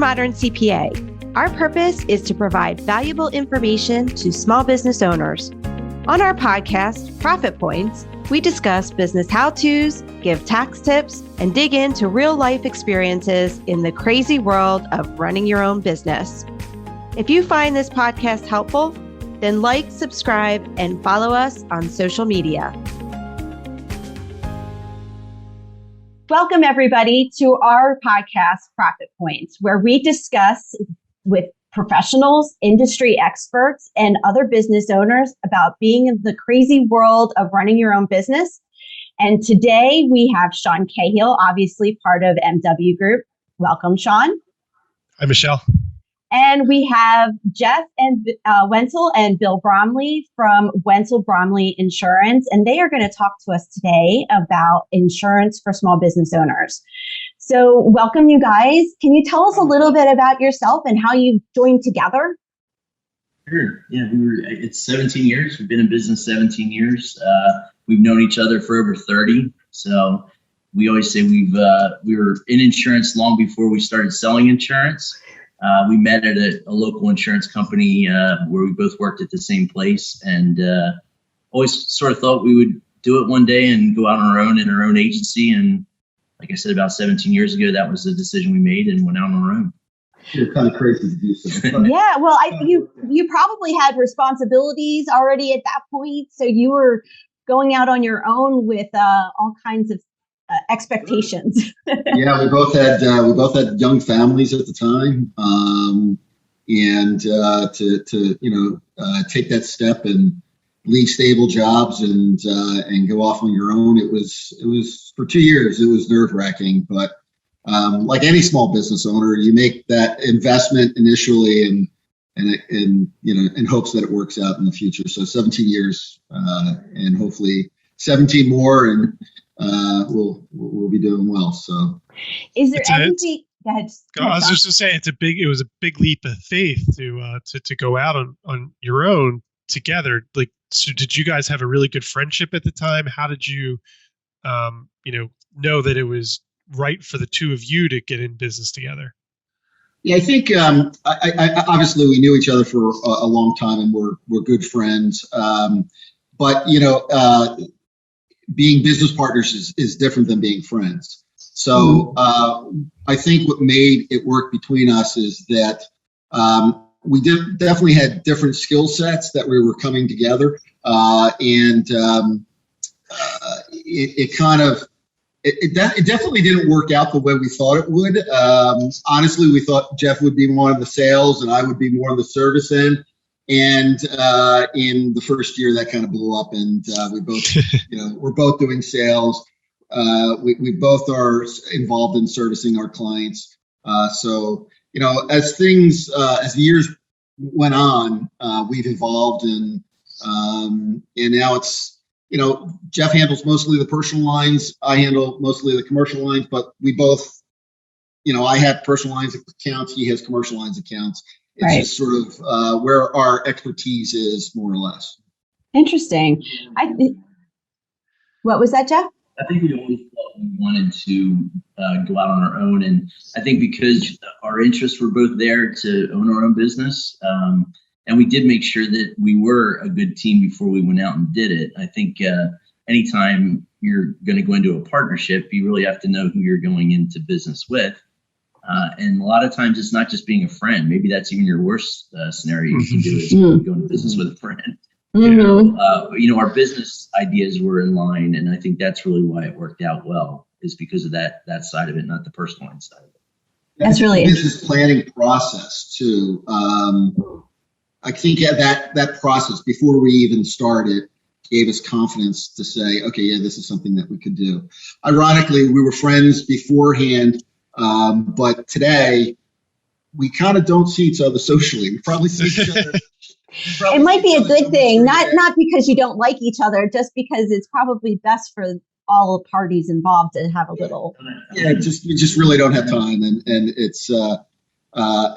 Modern CPA. Our purpose is to provide valuable information to small business owners. On our podcast, Profit Points, we discuss business how-tos, give tax tips, and dig into real-life experiences in the crazy world of running your own business. If you find this podcast helpful, then like, subscribe, and follow us on social media. Welcome, everybody, to our podcast, Profit Points, where we discuss with professionals, industry experts, and other business owners about being in the crazy world of running your own business. And today we have Sean Cahill, obviously part of MW Group. Welcome, Sean. Hi, Michelle. And we have Jeff and Wentzel and Bill Bromiley from Wentzel Bromiley Insurance, and they are going to talk to us today about insurance for small business owners. So welcome, you guys. Can you tell us a little bit about yourself and how you joined together? Sure. Yeah, it's 17 years. We've been in business 17 years. We've known each other for over 30. So we always say we were in insurance long before we started selling insurance. We met at a local insurance company where we both worked at the same place, and always sort of thought we would do it one day and go out on our own in our own agency. And like I said, about 17 years ago, that was the decision we made and went out on our own. You're kind of crazy to do so. Yeah, well, you probably had responsibilities already at that point, so you were going out on your own with all kinds of expectations. Yeah, we both had young families at the time, and to take that step and leave stable jobs and go off on your own. It was for 2 years. It was nerve-wracking, but like any small business owner, you make that investment initially and in hopes that it works out in the future. So 17 years and hopefully 17 more, and we'll be doing well. So, is there anything? Go ahead. I was just to say it was a big leap of faith to go out on your own together. Like, so did you guys have a really good friendship at the time? How did you, know that it was right for the two of you to get in business together? Yeah, I think I obviously we knew each other for a long time and we're good friends. But being business partners is different than being friends. So I think what made it work between us is that we definitely had different skill sets that we were coming together, and it definitely didn't work out the way we thought it would. Honestly, we thought Jeff would be more on the sales and I would be more on the service end. And in the first year, that kind of blew up, and we both, we're both doing sales. We both are involved in servicing our clients. So, as the years went on, we've evolved, and now it's, Jeff handles mostly the personal lines. I handle mostly the commercial lines, but we both, I have personal lines accounts. He has commercial lines accounts. It's right. Just sort of where our expertise is, more or less. Interesting. What was that, Jeff? I think we always thought we wanted to go out on our own. And I think because our interests were both there to own our own business, and we did make sure that we were a good team before we went out and did it. I think anytime you're going to go into a partnership, you really have to know who you're going into business with. And a lot of times it's not just being a friend. Maybe that's even your worst scenario you can do is go into business with a friend. Our business ideas were in line, and I think that's really why it worked out well, is because of that side of it, not the personal line side of it. That's really interesting. Business planning process too. I think that process before we even started gave us confidence to say, okay, yeah, this is something that we could do. Ironically, we were friends beforehand. But today we kind of don't see each other socially. We probably see each other. It might be a good thing, not because you don't like each other, just because it's probably best for all parties involved to have a little. Yeah, we just really don't have time, and it's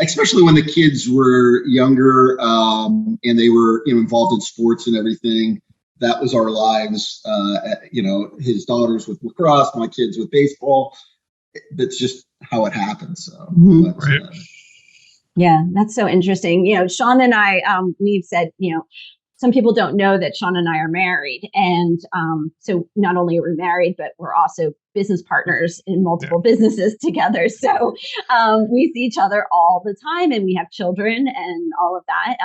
especially when the kids were younger and they were involved in sports and everything. That was our lives. His daughters with lacrosse, my kids with baseball. that's just how it happens. So, Mhm. but, Right. Yeah, that's so interesting. Sean and I, we've said, some people don't know that Sean and I are married. And so not only are we married, but we're also business partners in multiple businesses together. So we see each other all the time, and we have children and all of that.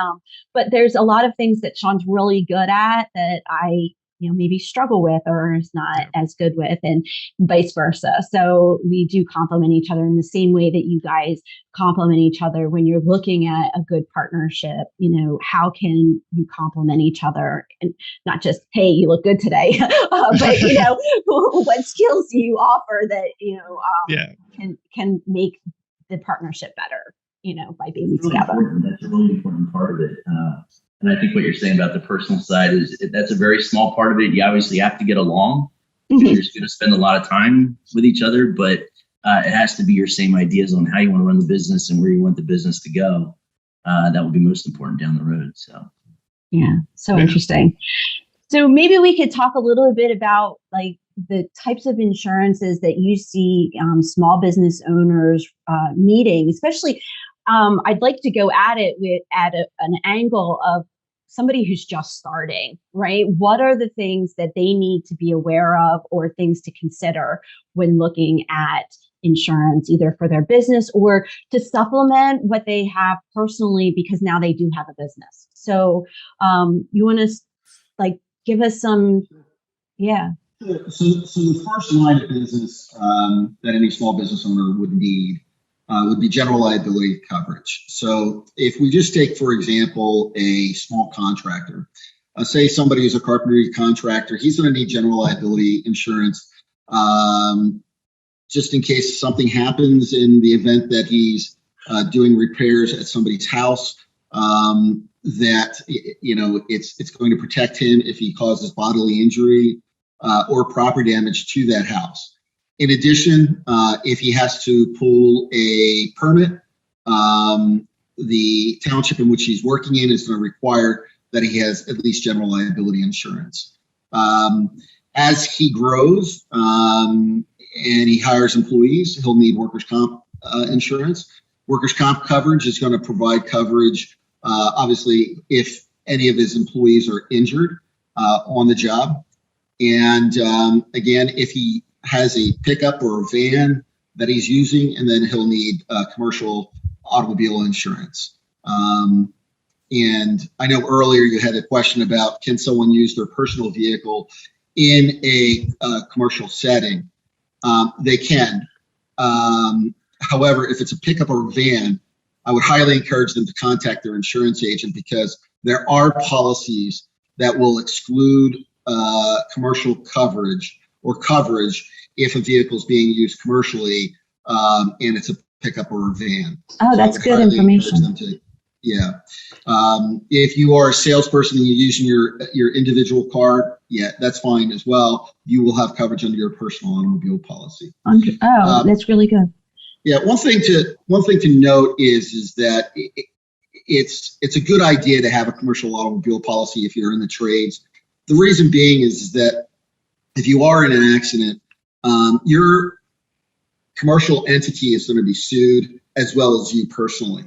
But there's a lot of things that Sean's really good at that I maybe struggle with or is not as good with, and vice versa. So we do complement each other in the same way that you guys complement each other when you're looking at a good partnership. How can you complement each other, and not just, hey, you look good today, but what skills do you offer that can make the partnership better, by being It's really together. important. That's a really important part of it. And I think what you're saying about the personal side that's a very small part of it. You obviously have to get along. Mhm. You're going to spend a lot of time with each other, but it has to be your same ideas on how you want to run the business and where you want the business to go. That will be most important down the road. So, yeah, so interesting. So maybe we could talk a little bit about like the types of insurances that you see small business owners needing, especially. I'd like to go at it at an angle of somebody who's just starting, right? What are the things that they need to be aware of or things to consider when looking at insurance, either for their business or to supplement what they have personally, because now they do have a business. So you want to give us some, yeah. So the first line of business that any small business owner would need would be general liability coverage. So if we just take, for example, a small contractor, say somebody who's a carpentry contractor, he's going to need general liability insurance just in case something happens in the event that he's doing repairs at somebody's house. That it's going to protect him if he causes bodily injury or property damage to that house. In addition, if he has to pull a permit, the township in which he's working in is going to require that he has at least general liability insurance. As he grows and he hires employees, he'll need workers' comp insurance. Workers' comp coverage is going to provide coverage, obviously, if any of his employees are injured on the job. And again, if he has a pickup or a van that he's using, and then he'll need commercial automobile insurance. And I know earlier you had a question about, can someone use their personal vehicle in a commercial setting? They can. However, if it's a pickup or a van, I would highly encourage them to contact their insurance agent, because there are policies that will exclude commercial coverage or coverage if a vehicle is being used commercially and it's a pickup or a van. Oh, that's good information. If you are a salesperson and you're using your individual car, yeah, that's fine as well. You will have coverage under your personal automobile policy. That's really good. Yeah, one thing to note is that it's a good idea to have a commercial automobile policy if you're in the trades. The reason being is that if you are in an accident, your commercial entity is going to be sued as well as you personally.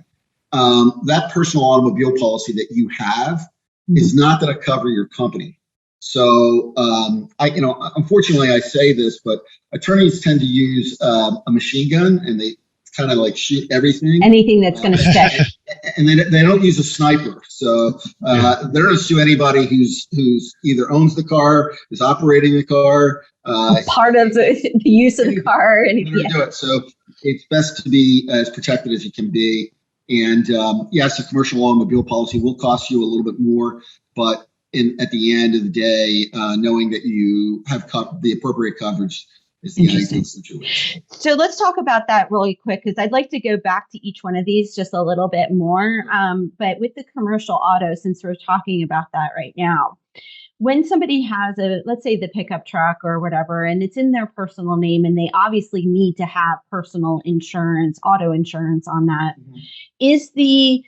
That personal automobile policy that you have is not going to cover your company. So, unfortunately, I say this, but attorneys tend to use a machine gun, and they kind of like shoot anything that's going to stick. And they don't use a sniper. So they're going to sue anybody who's either owns the car, is operating the car, part of the use of the car. And do it. So it's best to be as protected as you can be. And yes, a commercial automobile policy will cost you a little bit more, but at the end of the day, knowing that you have the appropriate coverage is the ideal situation. So let's talk about that really quick, because I'd like to go back to each one of these just a little bit more. But with the commercial auto, since we're talking about that right now, when somebody has let's say the pickup truck or whatever, and it's in their personal name, and they obviously need to have personal insurance, auto insurance on that, is the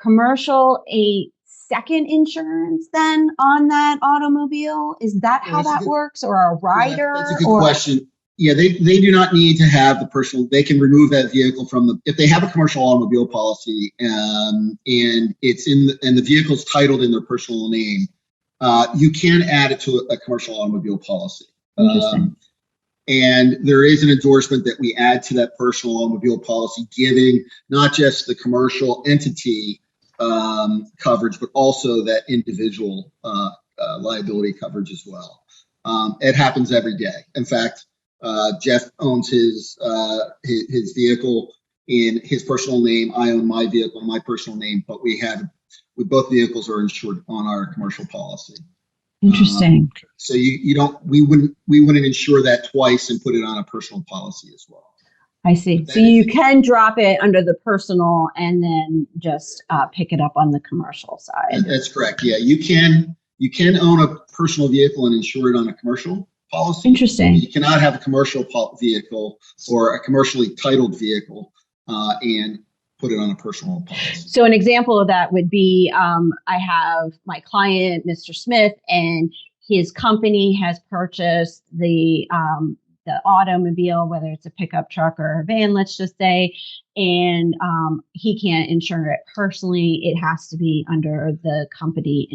commercial a second insurance then on that automobile? Is that how that works, or a rider? That's a good question. Yeah, they do not need to have the personal. They can remove that vehicle from if they have a commercial automobile policy, and it's and the vehicle's titled in their personal name. You can add it to a commercial automobile policy. Interesting. And there is an endorsement that we add to that personal automobile policy, giving not just the commercial entity coverage, but also that individual liability coverage as well. It happens every day. In fact, Jeff owns his vehicle in his personal name. I own my vehicle in my personal name, but both vehicles are insured on our commercial policy. Interesting. So we wouldn't insure that twice and put it on a personal policy as well. I see. So you can drop it under the personal and then just pick it up on the commercial side. That's correct. Yeah, you can own a personal vehicle and insure it on a commercial policy. Interesting. You cannot have a commercial vehicle or a commercially titled vehicle and put it on a personal policy. So an example of that would be I have my client, Mr. Smith, and his company has purchased the automobile, whether it's a pickup truck or a van, let's just say, and he can't insure it personally. It has to be under the company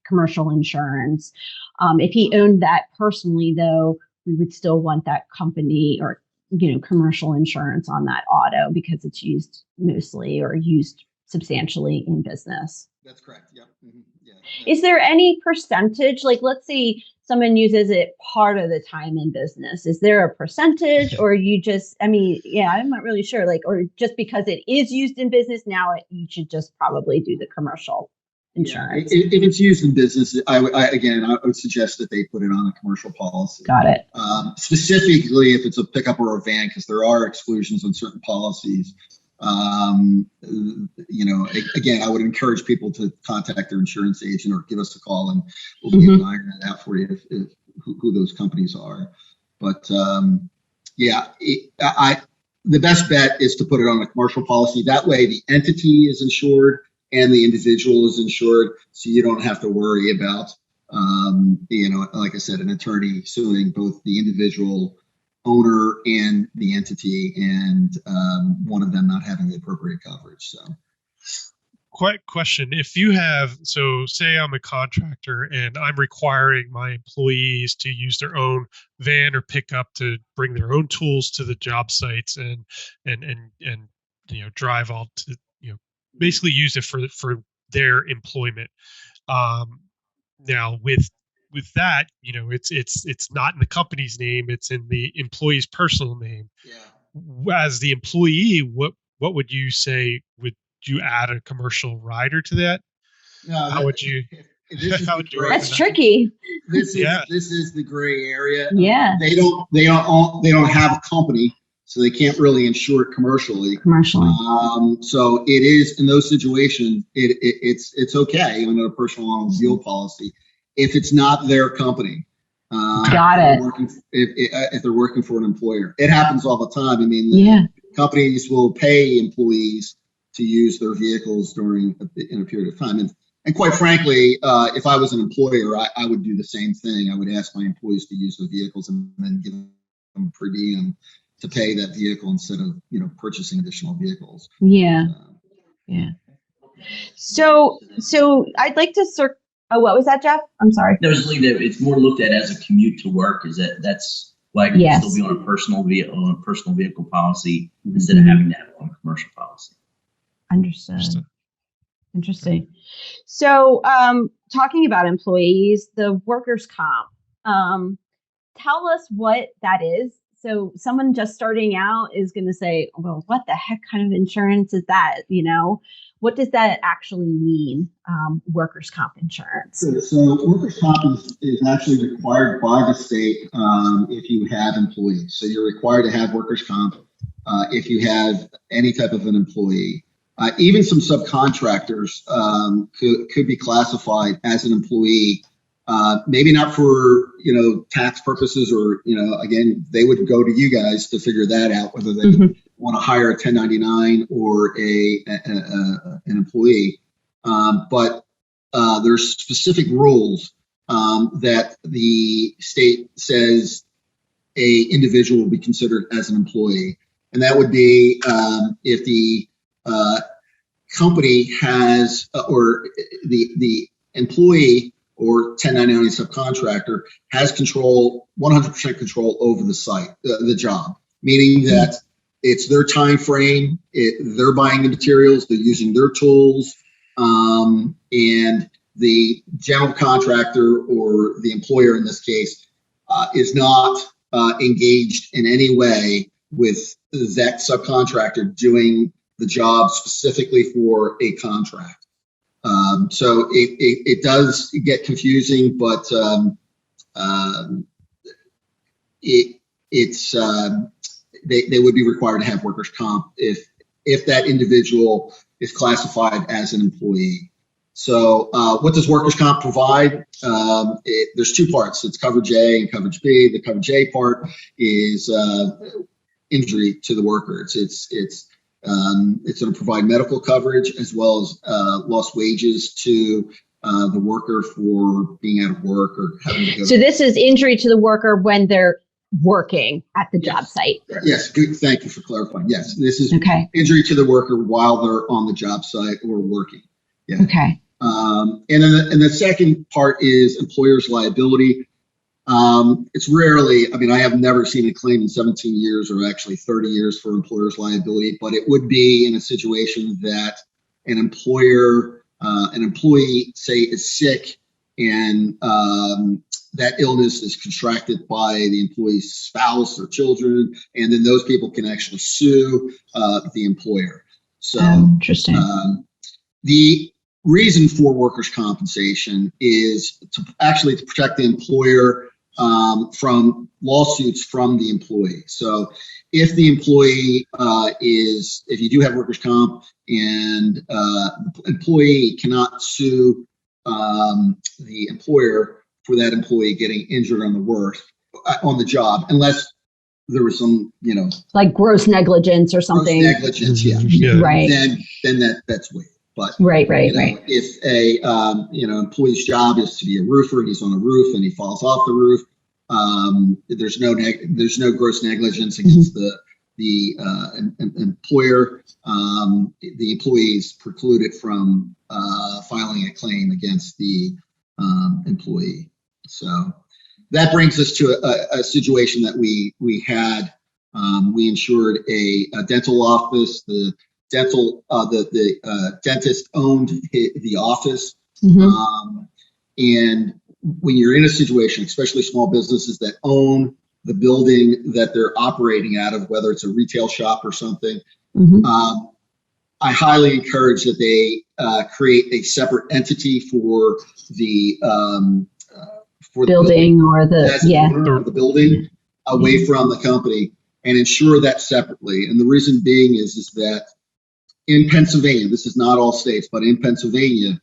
commercial insurance. If he owned that personally, though, we would still want that company or commercial insurance on that auto because it's used mostly or used substantially in business. That's correct. Yeah. Mm-hmm. Yeah. Is there any percentage? Like, let's say someone uses it part of the time in business. Is there a percentage, or you just? I'm not really sure. Like, or just because it is used in business now, you should just probably do the commercial insurance. Yeah. If it's used in business, I would suggest that they put it on a commercial policy. Got it. Specifically, if it's a pickup or a van, because there are exclusions on certain policies. Again, I would encourage people to contact their insurance agent or give us a call, and we'll be able to iron that out for you if who those companies are. But the best bet is to put it on a commercial policy. That way, the entity is insured and the individual is insured, so you don't have to worry about, like I said, an attorney suing both the individual owner and the entity, and one of them not having the appropriate coverage. So, quick question: if you have, say I'm a contractor and I'm requiring my employees to use their own van or pickup to bring their own tools to the job sites and drive all to basically use it for their employment. Now with that, it's not in the company's name; it's in the employee's personal name. Yeah. As the employee, what would you say? Would you add a commercial rider to that? No. How would you? That's tricky. This is the gray area. Yeah. They don't have a company, so they can't really insure it commercially. So it is in those situations, it's okay under a personal automobile policy if it's not their company. Got it. If they're working for an employer, it happens all the time. I mean, companies will pay employees to use their vehicles in a period of time, and quite frankly, if I was an employer, I would do the same thing. I would ask my employees to use the vehicles and then give them per diem to pay that vehicle instead of purchasing additional vehicles. Yeah. So I'd like to Oh, what was that, Jeff? I'm sorry. No, it's like that. It's more looked at as a commute to work. That's why it can still be on a personal vehicle policy instead of having to have it on a commercial policy. Understood. Interesting. So, talking about employees, the workers' comp. Tell us what that is. So someone just starting out is going to say, well, what the heck kind of insurance is that? What does that actually mean, workers' comp insurance? So workers' comp is actually required by the state if you have employees. So you're required to have workers' comp if you have any type of an employee. Even some subcontractors could be classified as an employee. Maybe not for tax purposes, or again, they would go to you guys to figure that out, whether they want to hire a 1099 or an employee. But there's specific rules that the state says a individual will be considered as an employee. And that would be if the company has, or the employee or 1099 subcontractor has control, 100% control over the site, the job, meaning that it's their time frame, they're buying the materials, they're using their tools, and the general contractor or the employer in this case is not engaged in any way with that subcontractor doing the job specifically for a contract. So it does get confusing, but they would be required to have workers' comp if that individual is classified as an employee. So what does workers' comp provide? There's two parts. It's coverage A and coverage B. The coverage A part is injury to the worker. It's going to provide medical coverage as well as lost wages to the worker for being out of work or having to go. So this is injury to the worker when they're working at the job site. Yes, good. Thank you for clarifying. Yes, this is injury to the worker while they're on the job site or working. Yeah. Okay. And then the second part is employer's liability. It's rarely, I have never seen a claim in 17 years or actually 30 years for employer's liability, but it would be in a situation that an employee, say, is sick and that illness is contracted by the employee's spouse or children, and then those people can actually sue the employer. So interesting. The reason for workers' compensation is to protect the employer from lawsuits from the employee. So if the employee if you do have workers' comp and the employee cannot sue the employer for that employee getting injured on the job, unless there was some, like gross negligence or something. Gross negligence, yeah. Right. Then that's waived. But right. If a employee's job is to be a roofer, he's on a roof and he falls off the roof, there's no gross negligence against the employer. The employee is precluded from filing a claim against the employee. So that brings us to a situation that we had. We insured a dental office. The dentist owned the office. Mm-hmm. And when you're in a situation, especially small businesses that own the building that they're operating out of, whether it's a retail shop or something, I highly encourage that they create a separate entity for the building or the owner of the building away from the company, and insure that separately. And the reason being is that in Pennsylvania, this is not all states, but in Pennsylvania,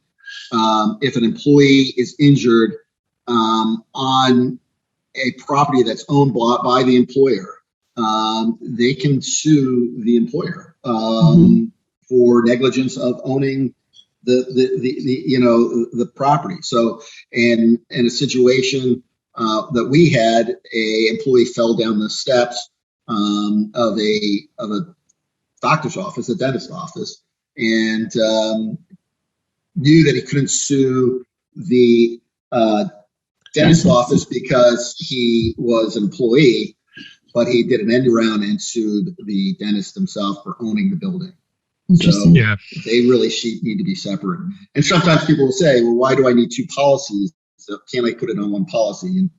if an employee is injured on a property that's owned by the employer, they can sue the employer for negligence of owning the property. So, in a situation that we had, a employee fell down the steps of a doctor's office, a dentist office, and knew that he couldn't sue the dentist office because he was an employee, but he did an end around and sued the dentist himself for owning the building. Interesting. So they really need to be separate. And sometimes people will say, well, why do I need two policies? So can't I put it on one policy? And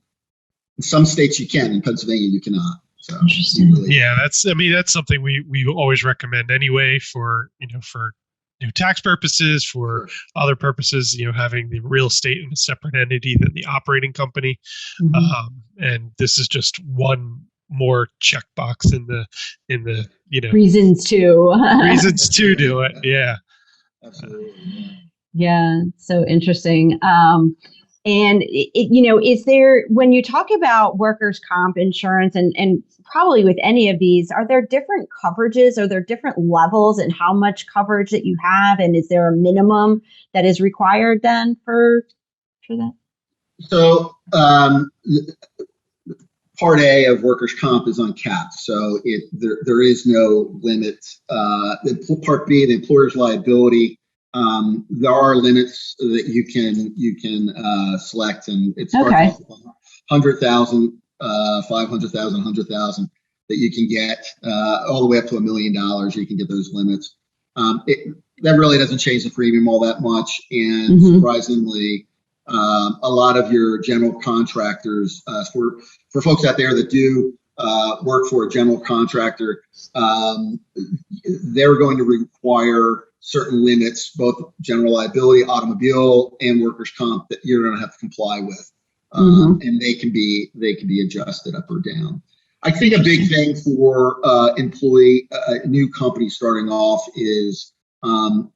in some states you can, in Pennsylvania you cannot. So interesting. That's something we always recommend anyway for tax purposes, for other purposes, having the real estate in a separate entity than the operating company. And this is just one more checkbox in the reasons to do it. Yeah. Absolutely. Yeah. So interesting. And is there, when you talk about workers' comp insurance and probably with any of these, are there different coverages? Are there different levels in how much coverage that you have? And is there a minimum that is required then for that? So Part A of workers' comp is uncapped, so there is no limit. Part B, the employer's liability, there are limits that you can select, and it starts off with 100,000, 500,000, 100,000 that you can get, all the way up to $1 million. You can get those limits. That really doesn't change the premium all that much, and surprisingly, a lot of your general contractors, for folks out there that do work for a general contractor, they're going to require certain limits, both general liability, automobile, and workers' comp, that you're going to have to comply with, and they can be adjusted up or down. I think a big thing for new companies starting off is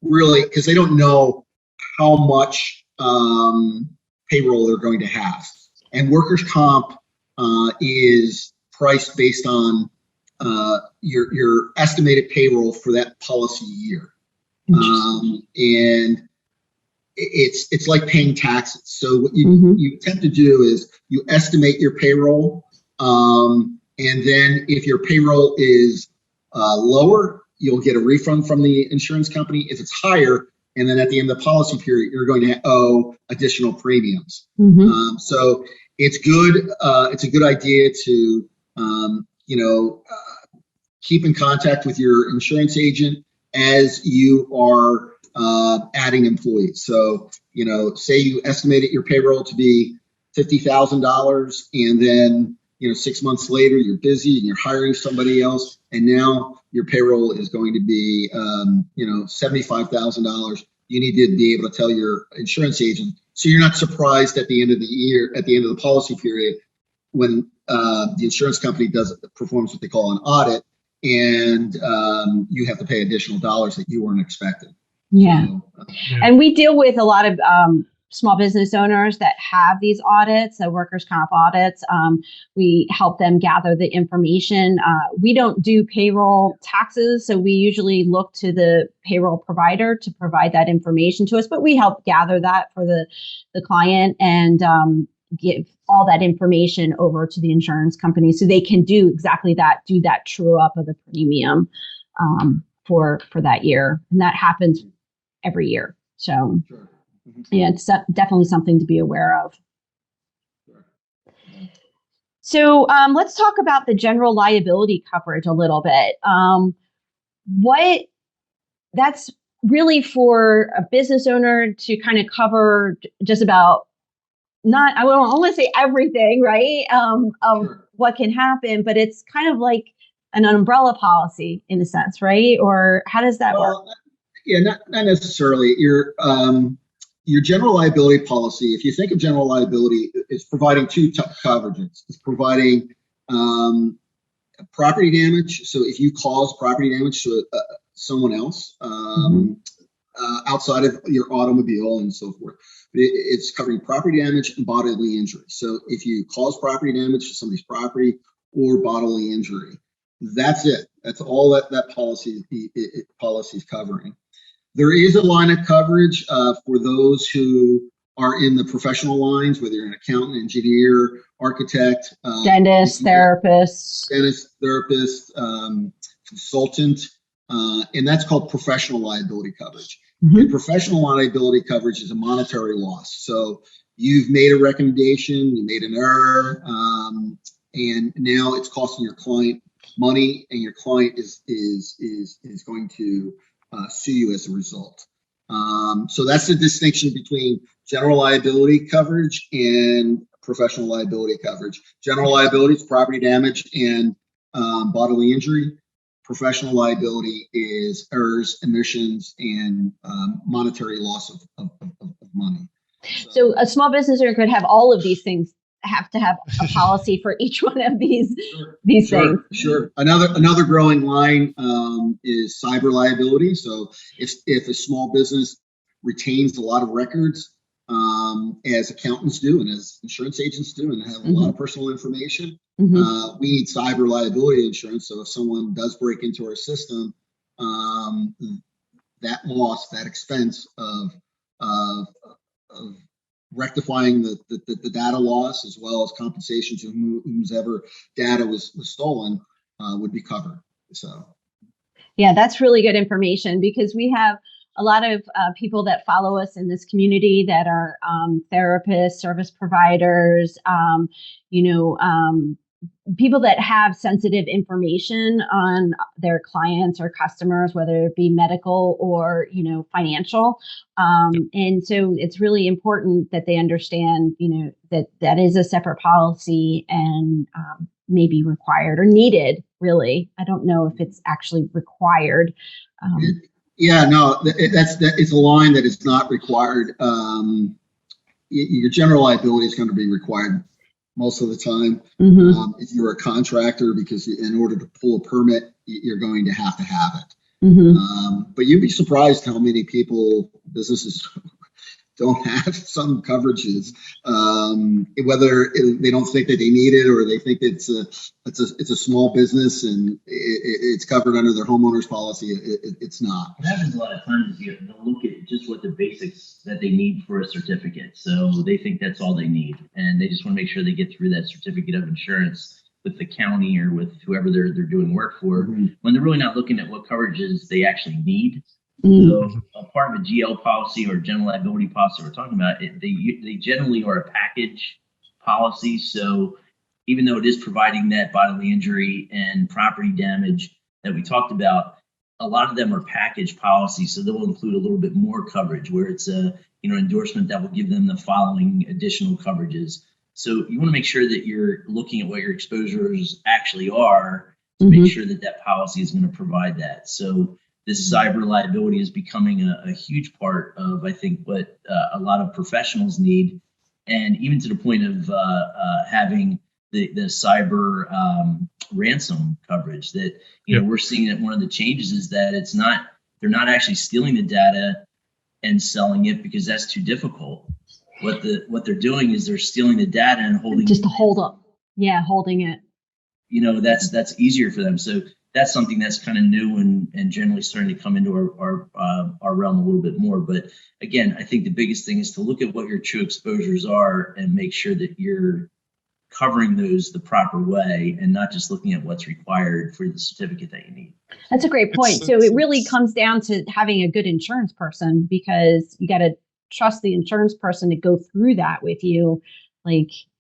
really, because they don't know how much payroll they're going to have, and workers' comp is priced based on your estimated payroll for that policy year, and it's like paying taxes. So what you tend to do is you estimate your payroll, and then if your payroll is lower, you'll get a refund from the insurance company. If it's higher, and then at the end of the policy period, you're going to owe additional premiums. So it's good. It's a good idea to, keep in contact with your insurance agent as you are adding employees. So, say you estimated your payroll to be $50,000, and then 6 months later you're busy and you're hiring somebody else, and now your payroll is going to be $75,000. You need to be able to tell your insurance agent, so you're not surprised at the end of the year, at the end of the policy period, when the insurance company performs what they call an audit, and you have to pay additional dollars that you weren't expecting. Yeah. And we deal with a lot of small business owners that have these audits, workers' comp audits. We help them gather the information. We don't do payroll taxes, so we usually look to the payroll provider to provide that information to us, but we help gather that for the client and give all that information over to the insurance company so they can do exactly that, do that true up of the premium for that year. And that happens every year. So yeah, it's definitely something to be aware of. So let's talk about the general liability coverage a little bit. That's really for a business owner to kind of cover just about, not, I won't want to say everything, right? Of what can happen, but it's kind of like an umbrella policy in a sense, right? Or how does that work? Yeah, not necessarily. Your general liability policy, if you think of general liability, is providing two coverages. It's providing property damage. So if you cause property damage to someone else outside of your automobile and so forth, it's covering property damage and bodily injury. So if you cause property damage to somebody's property or bodily injury, that's it. That's all that policy is covering. There is a line of coverage for those who are in the professional lines, whether you're an accountant, engineer, architect, dentist, therapist, consultant, and that's called professional liability coverage. And professional liability coverage is a monetary loss. So you've made a recommendation, you made an error, and now it's costing your client money, and your client is going to sue you as a result. So that's the distinction between general liability coverage and professional liability coverage. General liability is property damage and bodily injury. Professional liability is errors, omissions, and monetary loss of money. So a small business owner could have all of these things, have to have a policy for each one of these things. Sure. Another growing line is cyber liability. So if a small business retains a lot of records, as accountants do and as insurance agents do, and have a lot of personal information, we need cyber liability insurance. So if someone does break into our system, that loss, that expense of rectifying the data loss as well as compensation to whomever data was stolen would be covered. So. Yeah, that's really good information because we have a lot of people that follow us in this community that are therapists, service providers, people that have sensitive information on their clients or customers, whether it be medical or, financial. And so it's really important that they understand, that is a separate policy and may be required or needed, really. I don't know if it's actually required. Yeah, no, it's a line that is not required. Your general liability is going to be required most of the time. If you're a contractor, because in order to pull a permit, you're going to have it. But you'd be surprised how many businesses don't have some coverages, whether they don't think that they need it or they think it's a small business and it's covered under their homeowner's policy. It's not. What happens a lot of times is they'll look at just what the basics that they need for a certificate. So they think that's all they need, and they just want to make sure they get through that certificate of insurance with the county or with whoever they're doing work for, when they're really not looking at what coverages they actually need. So a part of a GL policy or general liability policy we're talking about, they generally are a package policy. So even though it is providing that bodily injury and property damage that we talked about, a lot of them are package policies. So they'll include a little bit more coverage where it's a endorsement that will give them the following additional coverages. So you want to make sure that you're looking at what your exposures actually are to make sure that that policy is going to provide that. So this cyber liability is becoming a huge part of, I think, what a lot of professionals need, and even to the point of having the cyber ransom coverage. That we're seeing that one of the changes is that they're not actually stealing the data and selling it because that's too difficult. What they're doing is they're stealing the data and holding holding it. That's easier for them. So that's something that's kind of new and generally starting to come into our realm a little bit more. But again, I think the biggest thing is to look at what your true exposures are and make sure that you're covering those the proper way and not just looking at what's required for the certificate that you need. That's a great point. So it really comes down to having a good insurance person, because you got to trust the insurance person to go through that with you,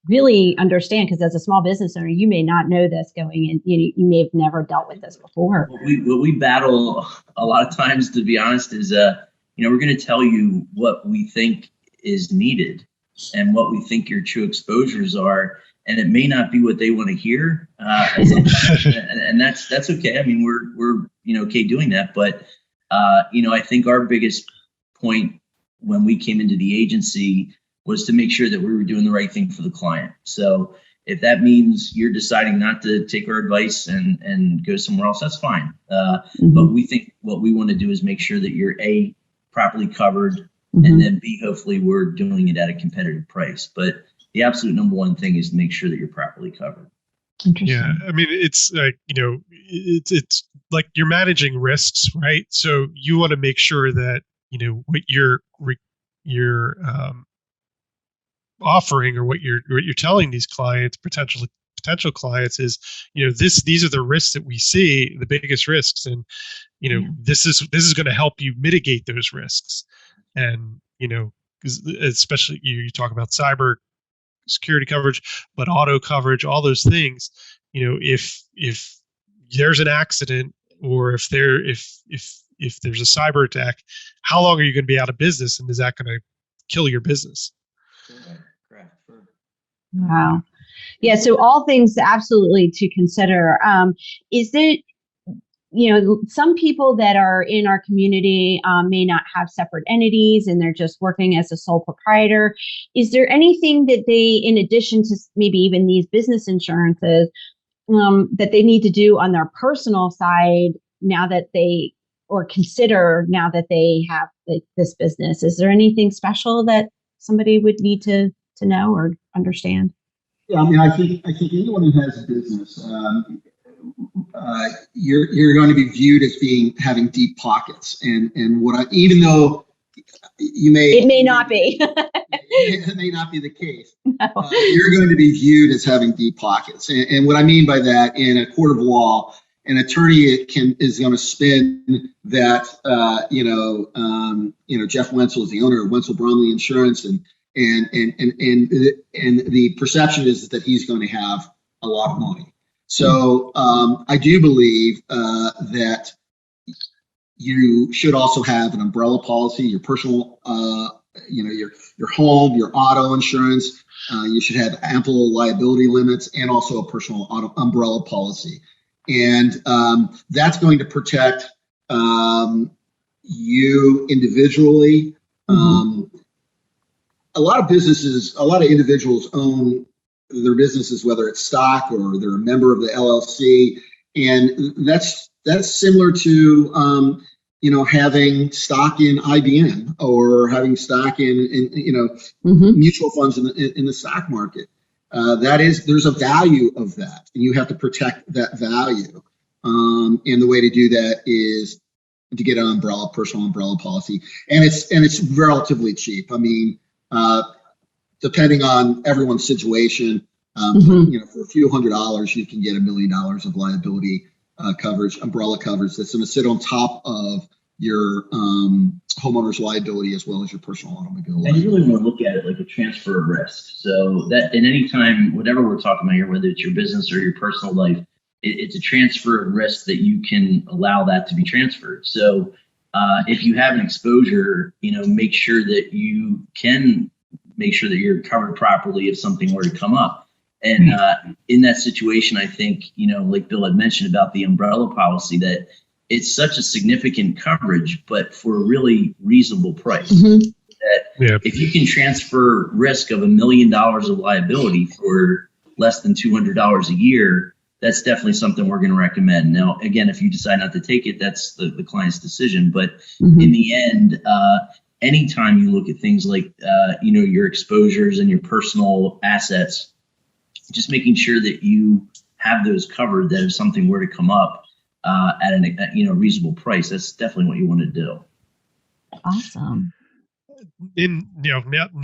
really understand, because as a small business owner, you may not know this going in. You may have never dealt with this before. What we battle a lot of times, to be honest, is we're going to tell you what we think is needed and what we think your true exposures are, and it may not be what they want to hear, and that's okay. I mean, we're okay doing that, but I think our biggest point when we came into the agency was to make sure that we were doing the right thing for the client. So if that means you're deciding not to take our advice and go somewhere else, that's fine. But we think what we want to do is make sure that you're A, properly covered, and then B, hopefully we're doing it at a competitive price. But the absolute number one thing is to make sure that you're properly covered. Yeah, I mean, it's like, it's like you're managing risks, right? So you want to make sure that, what you're offering or what you're telling these clients, potential clients, is these are the risks that we see, the biggest risks, and this is going to help you mitigate those risks. And especially you talk about cyber security coverage, but auto coverage, all those things. If there's an accident, or if there's a cyber attack, how long are you going to be out of business, and is that going to kill your business? Correct. Wow. Yeah. So all things absolutely to consider. Is there, some people that are in our community may not have separate entities and they're just working as a sole proprietor. Is there anything that they, in addition to maybe even these business insurances, that they need to do on their personal side now that they have this business? Is there anything special that somebody would need to know or understand? Yeah, I mean, I think anyone who has a business, you're going to be viewed as having deep pockets, and even though it may not be, That may not be the case. You're going to be viewed as having deep pockets. And what I mean by that, in a court of law, an attorney is going to spin that, Jeff Wentzel is the owner of Wentzel Bromiley Insurance, and the perception is that he's going to have a lot of money. So I do believe that you should also have an umbrella policy, your personal, your home, your auto insurance. You should have ample liability limits and also a personal auto umbrella policy. And that's going to protect you individually. A lot of individuals own their businesses, whether it's stock or they're a member of the LLC, and that's similar to having stock in IBM or having stock in mutual funds in the stock market. There's a value of that, and you have to protect that value. And the way to do that is to get an personal umbrella policy, and it's relatively cheap. I mean, depending on everyone's situation, for a few $100s, you can get $1 million of liability coverage, umbrella coverage that's going to sit on top of your homeowner's liability as well as your personal automobile liability. And you really want to look at it like a transfer of risk. So that in any time, whatever we're talking about here, whether it's your business or your personal life, it's a transfer of risk that you can allow that to be transferred. So if you have an exposure, make sure that you can make sure that you're covered properly if something were to come up. And in that situation, I think, like Bill had mentioned about the umbrella policy, that it's such a significant coverage, but for a really reasonable price. That if you can transfer risk of $1 million of liability for less than $200 a year, that's definitely something we're going to recommend. Now, again, if you decide not to take it, that's the client's decision. But in the end, anytime you look at things like, your exposures and your personal assets, just making sure that you have those covered, that if something were to come up at a reasonable price, that's definitely what you want to do. Awesome. In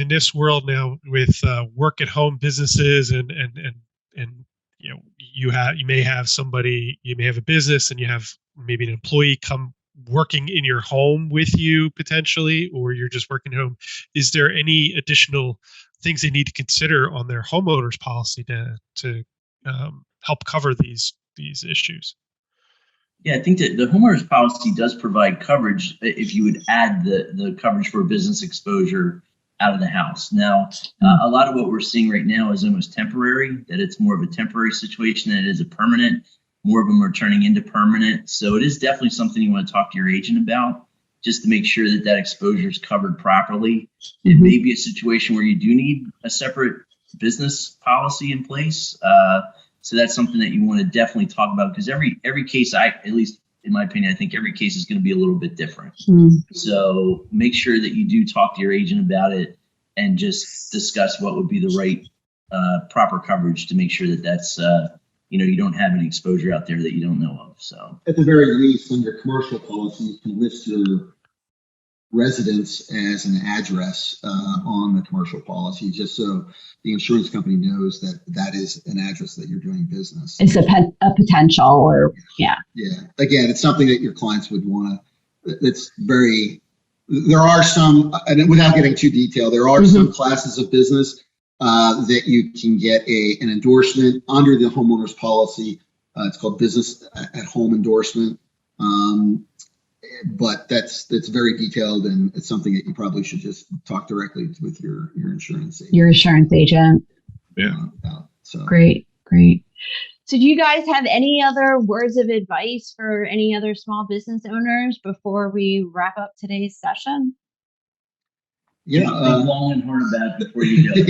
this world now with work at home businesses and you may have a business and you have maybe an employee come working in your home with you potentially, or you're just working home. Is there any additional things they need to consider on their homeowners policy to help cover these issues? Yeah, I think that the homeowners policy does provide coverage if you would add the coverage for business exposure out of the house. Now, a lot of what we're seeing right now is almost temporary, that it's more of a temporary situation than it is a permanent. More of them are turning into permanent. So it is definitely something you want to talk to your agent about, just to make sure that exposure is covered properly. It may be a situation where you do need a separate business policy in place. So that's something that you want to definitely talk about, because every case, at least in my opinion, I think every case is going to be a little bit different. So make sure that you do talk to your agent about it and just discuss what would be the right proper coverage to make sure that that's you don't have any exposure out there that you don't know of. So at the very least, under commercial policy, you can list your residence as an address on the commercial policy, just so the insurance company knows that is an address that you're doing business. It's a potential, or yeah. Again, it's something that your clients would want to. There are some, and without getting too detailed, there are some classes of business that you can get an endorsement under the homeowner's policy. It's called business at home endorsement. But that's very detailed, and it's something that you probably should just talk directly with your insurance agent. Your insurance agent. Yeah. So Great. So do you guys have any other words of advice for any other small business owners before we wrap up today's session? Yeah. Think long and hard about it before you go.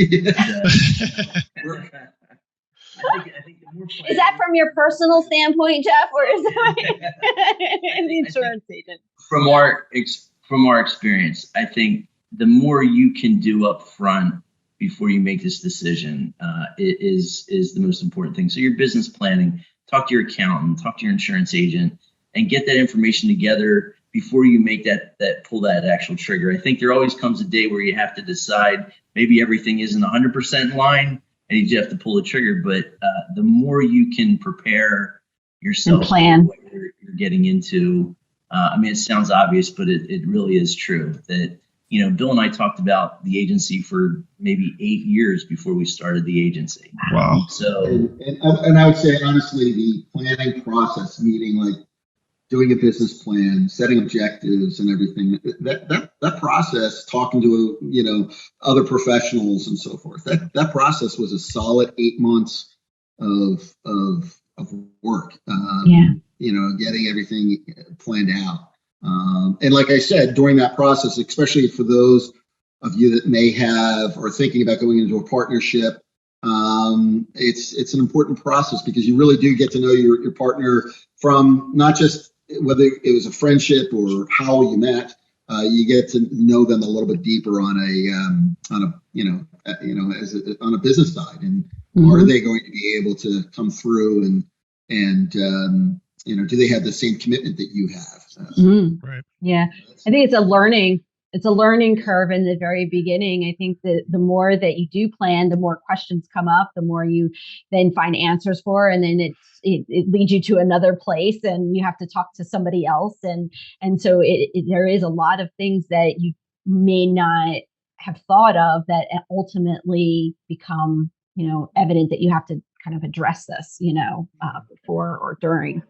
I think the more is that from your personal standpoint, Jeff, or is that the insurance agent? From our experience, I think the more you can do up front before you make this decision is the most important thing. So your business planning, talk to your accountant, talk to your insurance agent, and get that information together before you make that pull that actual trigger. I think there always comes a day where you have to decide maybe everything isn't 100% in line and you just have to pull the trigger. But the more you can prepare yourself and plan for what you're getting into, I mean, it sounds obvious, but it really is true that, Bill and I talked about the agency for maybe 8 years before we started the agency. Wow. So, and I would say, honestly, the planning process, meaning like doing a business plan, setting objectives and everything, that process, talking to, other professionals and so forth, that process was a solid 8 months of work, getting everything planned out. And like I said, during that process, especially for those of you that may have or thinking about going into a partnership, it's an important process because you really do get to know your partner from not just whether it was a friendship or how you met. You get to know them a little bit deeper on a business side, and are they going to be able to come through and do they have the same commitment that you have? Right. Yeah, I think it's a learning curve in the very beginning. I think that the more that you do plan, the more questions come up, the more you then find answers for, and then it leads you to another place, and you have to talk to somebody else, and so there is a lot of things that you may not have thought of that ultimately become evident that you have to kind of address this before or during.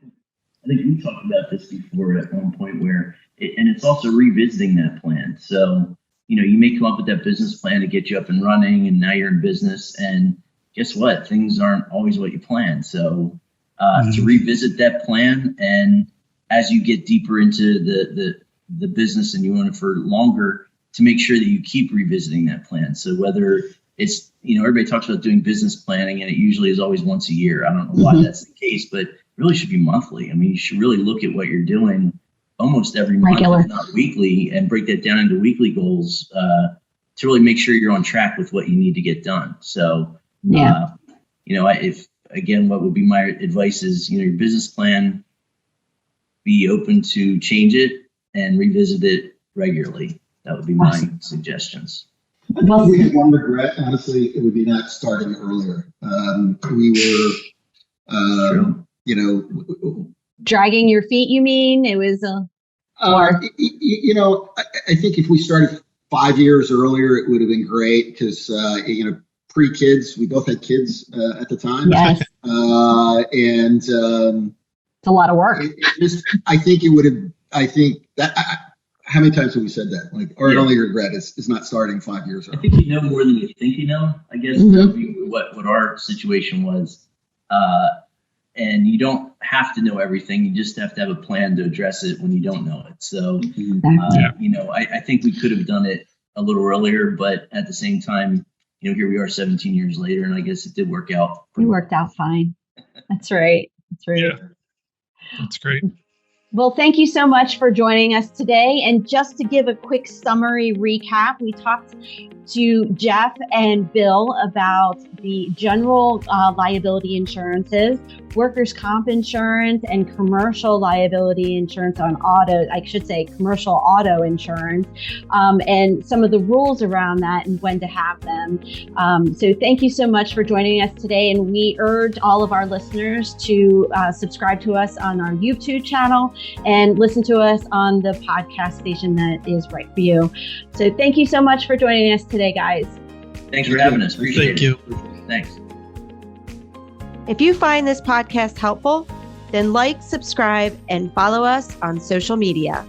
I think we talked about this before at one point and it's also revisiting that plan. So, you may come up with that business plan to get you up and running, and now you're in business, and guess what? Things aren't always what you planned. So to revisit that plan, and as you get deeper into the business and you own it for longer, to make sure that you keep revisiting that plan. So whether it's, everybody talks about doing business planning, and it usually is always once a year. I don't know why that's the case, but really should be monthly. I mean, you should really look at what you're doing almost every month, if not weekly, and break that down into weekly goals to really make sure you're on track with what you need to get done. So, if again, what would be my advice is, your business plan, be open to change it and revisit it regularly. That would be my suggestions. I think if we had one regret, honestly, it would be not starting earlier. We were, dragging your feet, you mean? It was I think if we started 5 years earlier, it would have been great because, pre-kids, we both had kids at the time. Yes. It's a lot of work. How many times have we said that? Like, our only regret is not starting 5 years early. I think you know more than you think you know, I guess, that would be what our situation was. And you don't have to know everything. You just have to have a plan to address it when you don't know it. So, I think we could have done it a little earlier, but at the same time, here we are 17 years later, and I guess it did work out. It worked out fine. That's right. Yeah, that's great. Well, thank you so much for joining us today. And just to give a quick summary recap, we talked to Jeff and Bill about the general liability insurances, workers' comp insurance, and commercial liability insurance on commercial auto insurance, and some of the rules around that and when to have them. So thank you so much for joining us today. And we urge all of our listeners to subscribe to us on our YouTube channel and listen to us on the podcast station that is right for you. So thank you so much for joining us today, guys. Thank you for having us. Appreciate it. Thanks. If you find this podcast helpful, then like, subscribe, and follow us on social media.